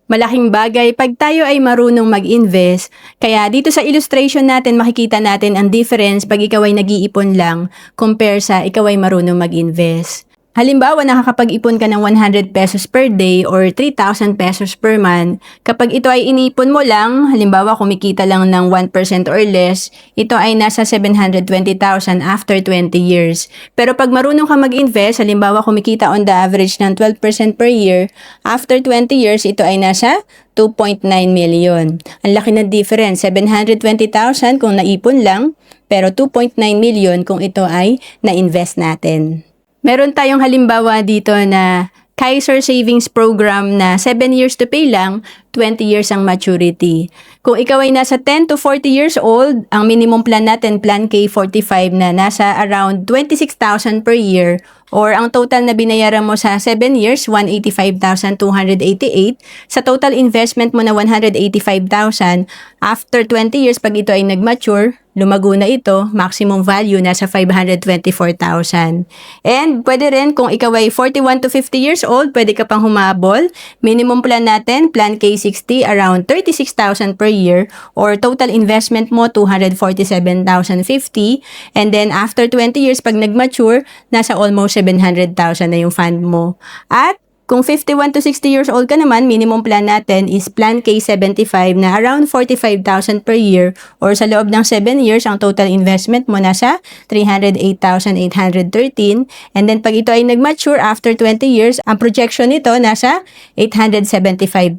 Malaking bagay pag tayo ay marunong mag-invest. Kaya dito sa illustration natin, makikita natin ang difference pag ikaw ay nag-iipon lang compare sa ikaw ay marunong mag-invest. Halimbawa, nakakapag-ipon ka ng 100 pesos per day or 3,000 pesos per month. Kapag ito ay inipon mo lang, halimbawa kumikita lang ng 1% or less, ito ay nasa 720,000 after 20 years. Pero pag marunong ka mag-invest, halimbawa kumikita on the average ng 12% per year, after 20 years, ito ay nasa 2.9 million. Ang laki ng difference, 720,000 kung naipon lang, pero 2.9 million kung ito ay na-invest natin. Meron tayong halimbawa dito na Kaiser Savings Program na 7 years to pay lang, 20 years ang maturity. Kung ikaw ay nasa 10 to 40 years old, ang minimum plan natin, Plan K45 na nasa around 26,000 per year or ang total na binayaran mo sa 7 years, 185,288. Sa total investment mo na 185,000, after 20 years, pag ito ay nag-mature, lumago na ito, maximum value nasa 524,000. And pwede rin kung ikaw ay 41 to 50 years old, pwede ka pang humabol. Minimum plan natin, Plan K60, around 36,000 per year or total investment mo 247,050. And then after 20 years, pag nag-mature, nasa almost 700,000 na yung fund mo. At kung 51 to 60 years old ka naman, minimum plan natin is Plan K75 na around 45,000 per year or sa loob ng 7 years, ang total investment mo nasa 308,813. And then pag ito ay nag-mature after 20 years, ang projection nito nasa 875,000.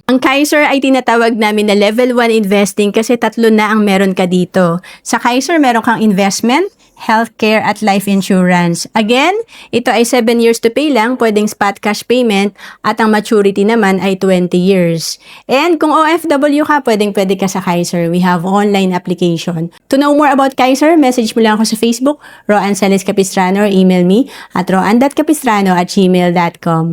Ang Kaiser ay tinatawag namin na level 1 investing kasi tatlo na ang meron ka dito. Sa Kaiser, meron kang investment, healthcare at life insurance. Again, ito ay 7 years to pay lang, pwedeng spot cash payment at ang maturity naman ay 20 years. And kung OFW ka, pwede ka sa Kaiser. We have online application. To know more about Kaiser, message mo lang ako sa Facebook, Roan Celes Capistrano, or email me at roan.capistrano@gmail.com.